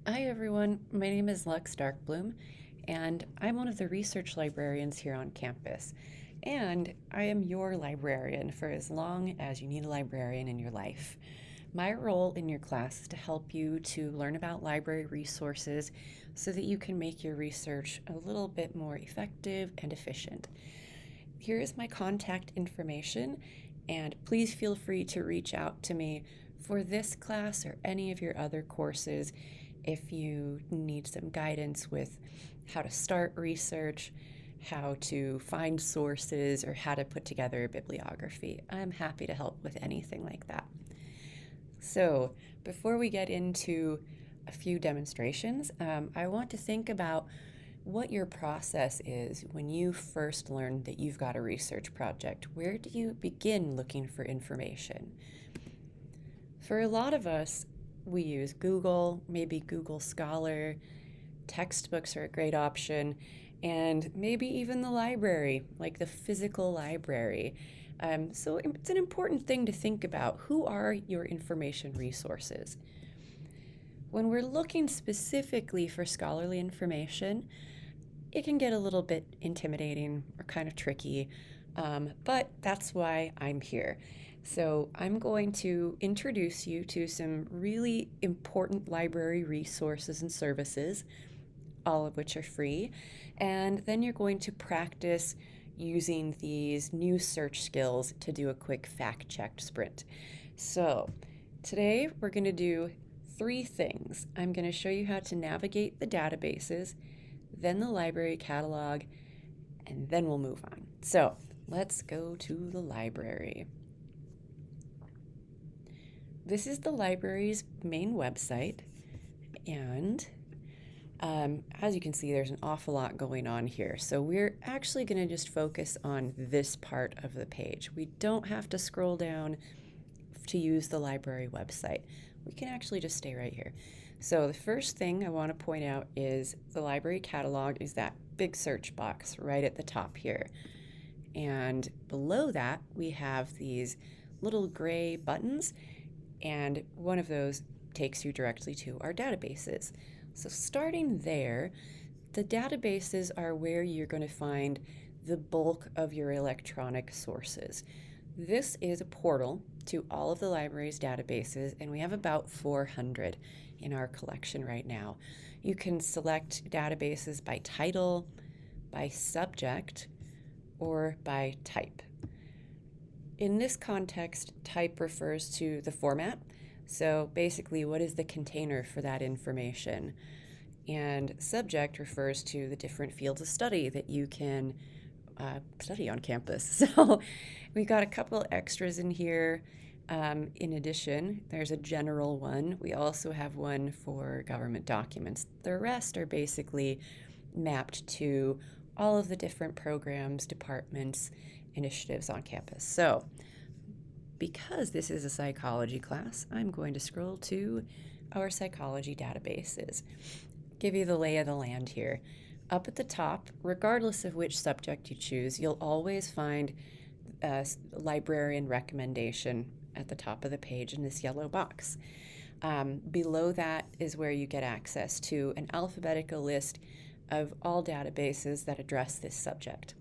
Hi everyone, my name is Lux Darkbloom, and I'm one of the research librarians here on campus. And I am your librarian for as long as you need a librarian in your life. My role in your class is to help you to learn about library resources so that you can make your research a little bit more effective and efficient. Here is my contact information, and please feel free to reach out to me for this class or any of your other courses if you need some guidance with how to start research, how to find sources, or how to put together a bibliography. I'm happy to help with anything like that. So, before we get into a few demonstrations, I want to think about what your process is when you first learn that you've got a research project. Where do you begin looking for information? For a lot of us, we use Google, maybe Google Scholar. Textbooks are a great option, and maybe even the library, like the physical library. So it's an important thing to think about. Who are your information resources? When we're looking specifically for scholarly information, it can get a little bit intimidating or kind of tricky, but that's why I'm here. So I'm going to introduce you to some really important library resources and services, all of which are free, and then you're going to practice using these new search skills to do a quick fact-checked sprint. So today we're going to do three things. I'm going to show you how to navigate the databases, then the library catalog, and then we'll move on. So let's go to the library. This is the library's main website, and as you can see, there's an awful lot going on here. So we're actually going to just focus on this part of the page. We don't have to scroll down to use the library website. We can actually just stay right here. So the first thing I want to point out is the library catalog is that big search box right at the top here. And below that, we have these little gray buttons, and one of those takes you directly to our databases. So starting there, the databases are where you're going to find the bulk of your electronic sources. This is a portal to all of the library's databases, and we have about 400 in our collection right now. You can select databases by title, by subject, or by type. In this context, type refers to the format. So basically, what is the container for that information? And subject refers to the different fields of study that you can study on campus. So we've got a couple extras in here. In addition, there's a general one. We also have one for government documents. The rest are basically mapped to all of the different programs, departments, initiatives on campus. So because this is a psychology class, I'm going to scroll to our psychology databases. Give you the lay of the land here. Up at the top, regardless of which subject you choose, you'll always find a librarian recommendation at the top of the page in this yellow box. Below that is where you get access to an alphabetical list of all databases that address this subject.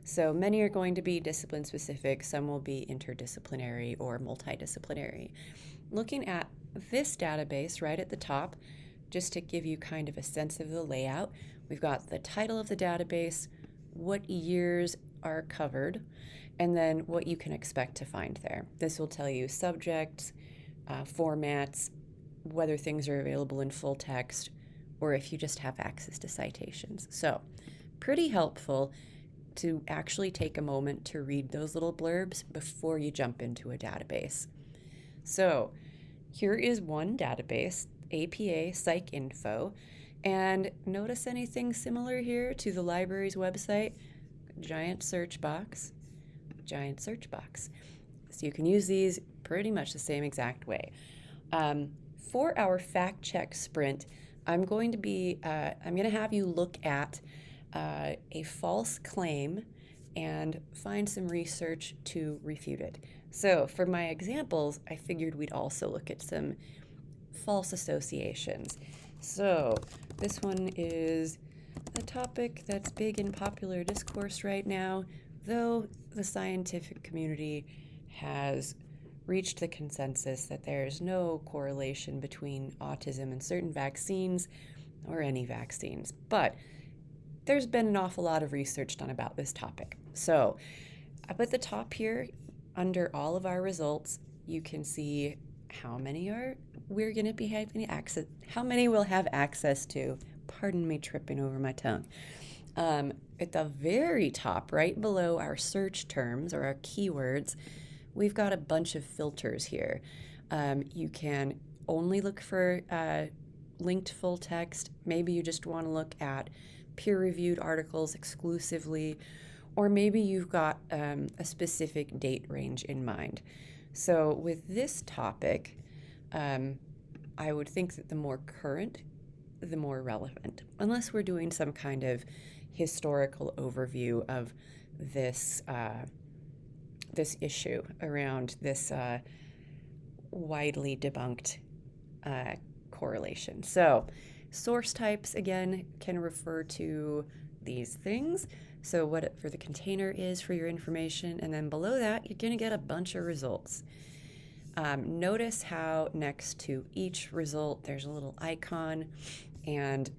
So many are going to be discipline specific, some will be interdisciplinary or multidisciplinary. Looking at this database right at the top, just to give you kind of a sense of the layout, we've got the title of the database, what years are covered, and then what you can expect to find there. This will tell you subjects, formats, whether things are available in full text, or if you just have access to citations. So pretty helpful to actually take a moment to read those little blurbs before you jump into a database. So here is one database, APA Psych Info, and notice anything similar here to the library's website? Giant search box, giant search box. So you can use these pretty much the same exact way. For our fact check sprint, I'm going to have you look at a false claim and find some research to refute it. So for my examples, I figured we'd also look at some false associations. So this one is a topic that's big in popular discourse right now, though the scientific community has reached the consensus that there's no correlation between autism and certain vaccines or any vaccines. But there's been an awful lot of research done about this topic. So up at the top here, under all of our results, you can see how many we're going to be having access, how many we'll have access to. Pardon me tripping over my tongue. At the very top, right below our search terms or our keywords, we've got a bunch of filters here. You can only look for linked full text. Maybe you just want to look at peer-reviewed articles exclusively, or maybe you've got a specific date range in mind. So with this topic, I would think that the more current, the more relevant, unless we're doing some kind of historical overview of this this issue around this widely debunked correlation. So source types, again, can refer to these things. So what for the container is for your information, and then below that, you're going to get a bunch of results. Notice how next to each result, there's a little icon, and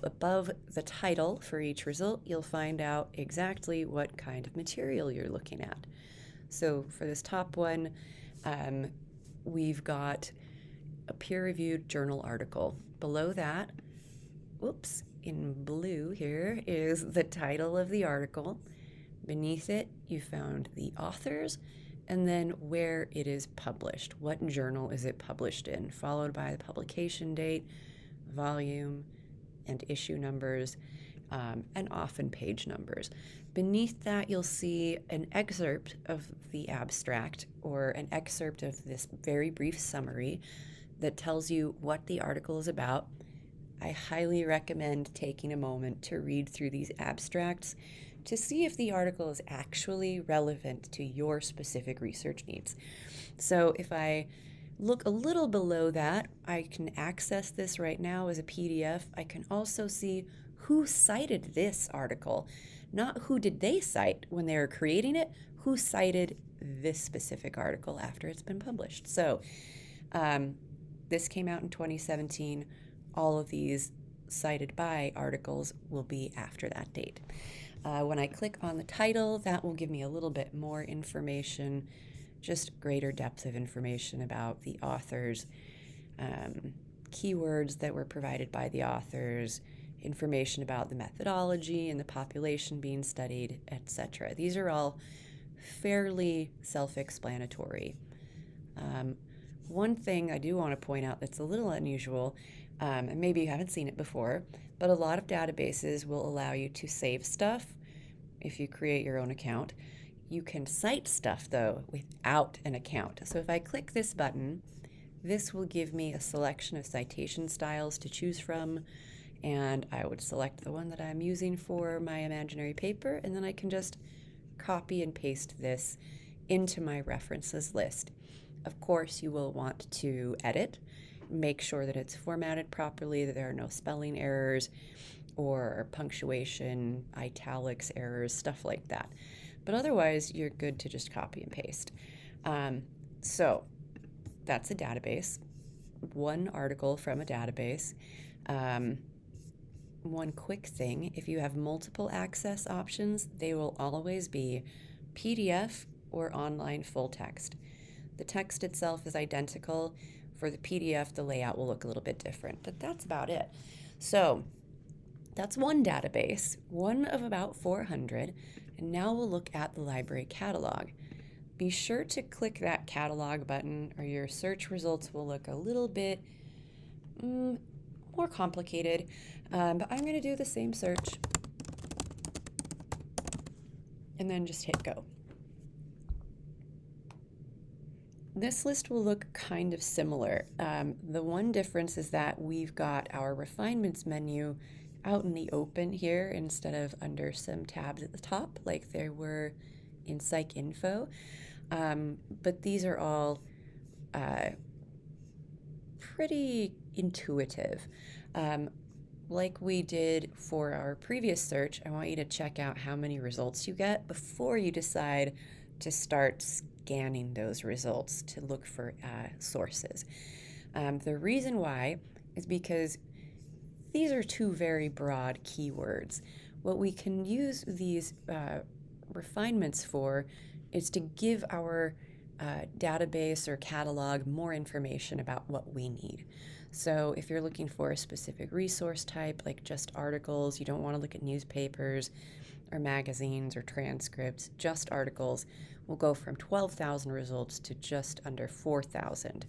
above the title for each result, you'll find out exactly what kind of material you're looking at. So for this top one, we've got a peer-reviewed journal article. Below that, whoops, in blue here is the title of the article. Beneath it, you found the authors, and then where it is published. What journal is it published in? Followed by the publication date, volume, and issue numbers, and often page numbers. Beneath that, you'll see an excerpt of the abstract or an excerpt of this very brief summary that tells you what the article is about. I highly recommend taking a moment to read through these abstracts to see if the article is actually relevant to your specific research needs. So if I look a little below that, I can access this right now as a PDF. I can also see who cited this article, not who did they cite when they were creating it, who cited this specific article after it's been published. So this came out in 2017. All of these cited by articles will be after that date. When I click on the title, that will give me a little bit more information, just greater depth of information about the authors, keywords that were provided by the authors, information about the methodology and the population being studied, etc. These are all fairly self-explanatory. One thing I do want to point out that's a little unusual, and maybe you haven't seen it before, but a lot of databases will allow you to save stuff if you create your own account. You can cite stuff, though, without an account. So if I click this button, this will give me a selection of citation styles to choose from, and I would select the one that I'm using for my imaginary paper, and then I can just copy and paste this into my references list. Of course, you will want to edit, make sure that it's formatted properly, that there are no spelling errors or punctuation, italics errors, stuff like that. But otherwise, you're good to just copy and paste. So that's a database, one article from a database. One quick thing, if you have multiple access options, they will always be PDF or online full text. The text itself is identical. For the PDF, the layout will look a little bit different, but that's about it. So that's one database, one of about 400, and now we'll look at the library catalog. Be sure to click that catalog button or your search results will look a little bit more complicated, but I'm going to do the same search and then just hit go. This list will look kind of similar. The one difference is that we've got our refinements menu out in the open here instead of under some tabs at the top like there were in Psych Info. But these are all pretty intuitive. Um, like we did for our previous search, I want you to check out how many results you get before you decide to start scanning those results to look for sources. The reason why is because these are two very broad keywords. What we can use these refinements for is to give our database or catalog more information about what we need. So if you're looking for a specific resource type, like just articles, you don't want to look at newspapers or magazines or transcripts, just articles, we'll go from 12,000 results to just under 4,000.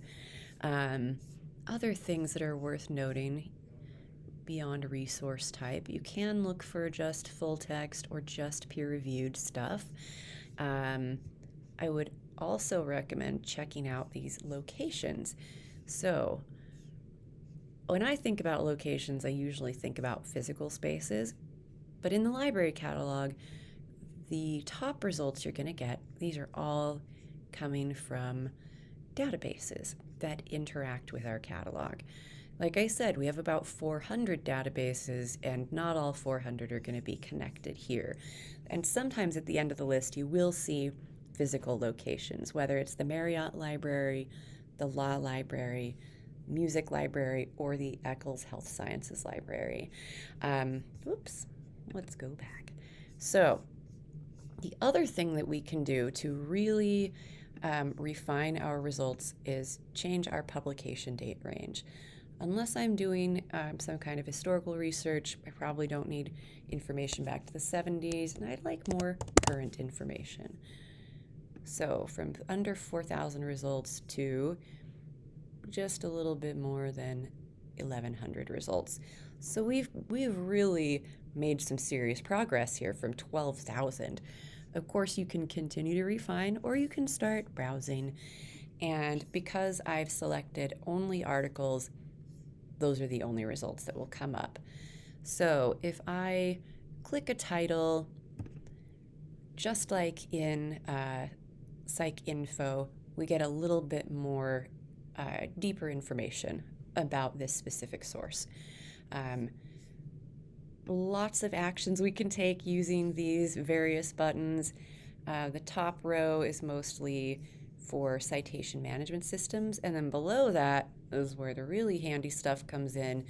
Other things that are worth noting beyond resource type, you can look for just full text or just peer-reviewed stuff. I would also recommend checking out these locations. So when I think about locations, I usually think about physical spaces, but in the library catalog, the top results you're going to get, these are all coming from databases that interact with our catalog. Like I said, we have about 400 databases, and not all 400 are going to be connected here. And sometimes at the end of the list, you will see physical locations, whether it's the Marriott Library, the Law Library, Music Library, or the Eccles Health Sciences Library. Let's go back. So the other thing that we can do to really refine our results is change our publication date range. Unless I'm doing some kind of historical research, I probably don't need information back to the 70s, and I'd like more current information. So from under 4,000 results to just a little bit more than 1,100 results. So we've really made some serious progress here from 12,000. Of course, you can continue to refine, or you can start browsing. And because I've selected only articles, those are the only results that will come up. So if I click a title, just like in Psych Info, we get a little bit more deeper information about this specific source. Lots of actions we can take using these various buttons. The top row is mostly for citation management systems, and then below that is where the really handy stuff comes in.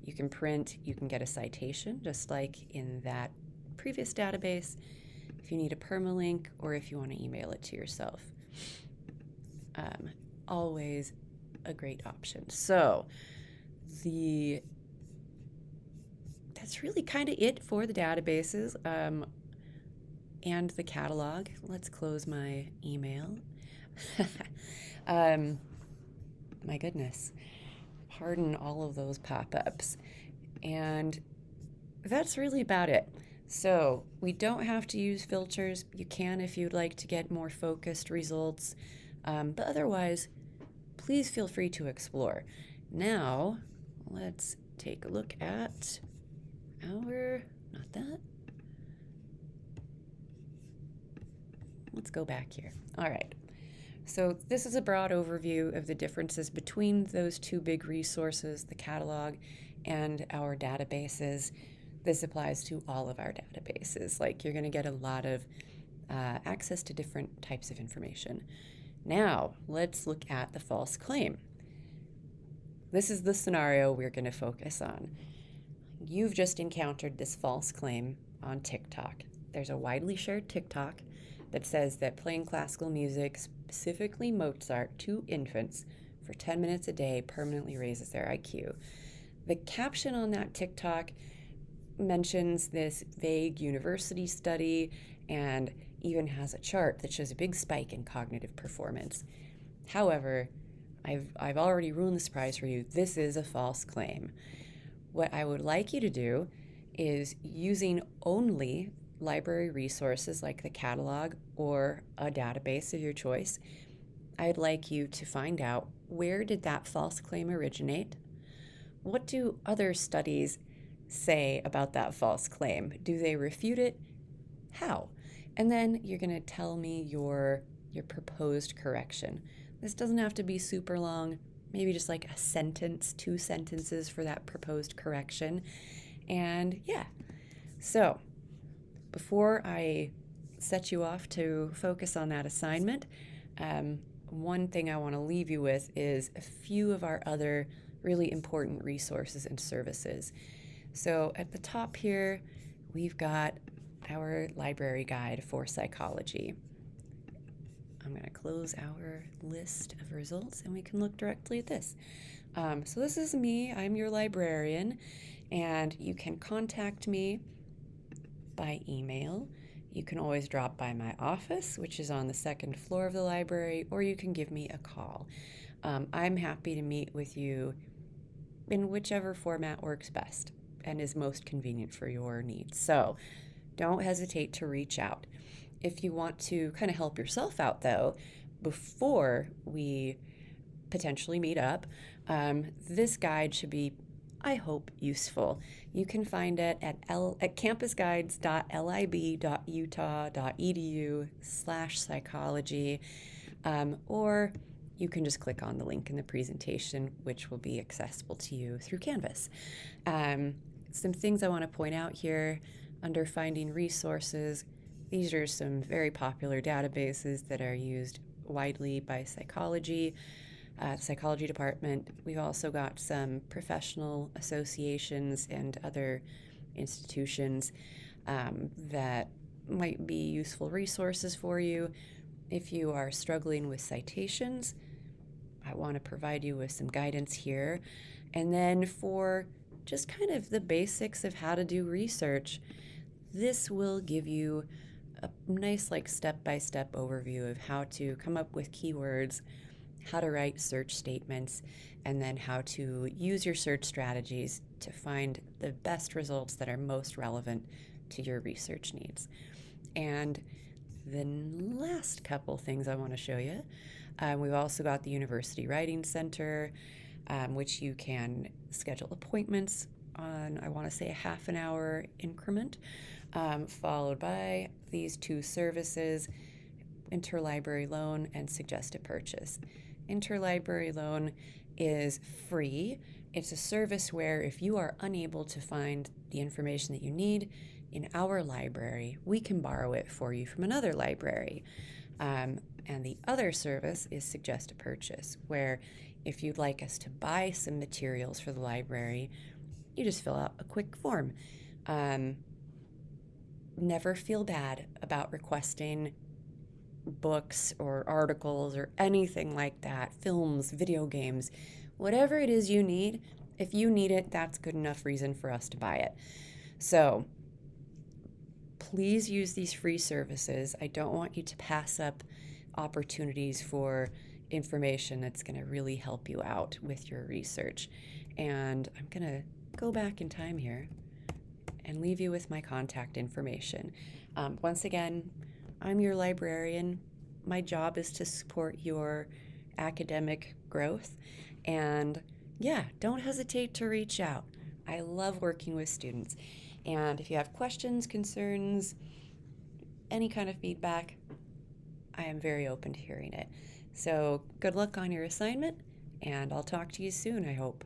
You can print, you can get a citation, just like in that previous database, if you need a permalink or if you want to email it to yourself. Always a great option. So that's really kind of it for the databases and the catalog. Let's close my email. My goodness, pardon all of those pop-ups. And that's really about it. So we don't have to use filters. You can if you'd like to get more focused results. But otherwise, please feel free to explore. Now, let's take a look at not that. Let's go back here. All right. So this is a broad overview of the differences between those two big resources, the catalog and our databases. This applies to all of our databases. Like, you're going to get a lot of access to different types of information. Now, let's look at the false claim. This is the scenario we're going to focus on. You've just encountered this false claim on TikTok. There's a widely shared TikTok that says that playing classical music, specifically Mozart, to infants for 10 minutes a day permanently raises their IQ. The caption on that TikTok mentions this vague university study and even has a chart that shows a big spike in cognitive performance. However, I've already ruined the surprise for you. This is a false claim. What I would like you to do is, using only library resources like the catalog or a database of your choice, I'd like you to find out, where did that false claim originate? What do other studies say about that false claim? Do they refute it? How? And then you're going to tell me your proposed correction. This doesn't have to be super long. maybe just like a sentence, 2 sentences for that proposed correction. And yeah, so before I set you off to focus on that assignment, one thing I want to leave you with is a few of our other really important resources and services. So at the top here, we've got our library guide for psychology. I'm going to close our list of results and we can look directly at this. So this is me, I'm your librarian, and you can contact me by email. You can always drop by my office, which is on the 2nd floor of the library, or you can give me a call. I'm happy to meet with you in whichever format works best and is most convenient for your needs. So don't hesitate to reach out. If you want to kind of help yourself out, though, before we potentially meet up, this guide should be, I hope, useful. You can find it at campusguides.lib.utah.edu/psychology, or you can just click on the link in the presentation, which will be accessible to you through Canvas. Some things I want to point out here under finding resources. These are some very popular databases that are used widely by psychology department. We've also got some professional associations and other institutions that might be useful resources for you. If you are struggling with citations, I want to provide you with some guidance here. And then for just kind of the basics of how to do research, this will give you a nice step-by-step overview of how to come up with keywords, how to write search statements, and then how to use your search strategies to find the best results that are most relevant to your research needs. And the last couple things I want to show you, we've also got the University Writing Center, which you can schedule appointments on, I want to say, a half an hour increment, followed by these 2 services, interlibrary loan and suggested purchase. Interlibrary loan is free. It's a service where if you are unable to find the information that you need in our library, we can borrow it for you from another library. And the other service is suggested purchase, where if you'd like us to buy some materials for the library, you just fill out a quick form. Never feel bad about requesting books or articles or anything like that, films, video games, whatever it is you need. If you need it, that's good enough reason for us to buy it. So please use these free services. I don't want you to pass up opportunities for information that's going to really help you out with your research. And I'm going to go back in time here and leave you with my contact information. Once again, I'm your librarian. My job is to support your academic growth. And yeah, don't hesitate to reach out. I love working with students. And if you have questions, concerns, any kind of feedback, I am very open to hearing it. So good luck on your assignment, and I'll talk to you soon, I hope.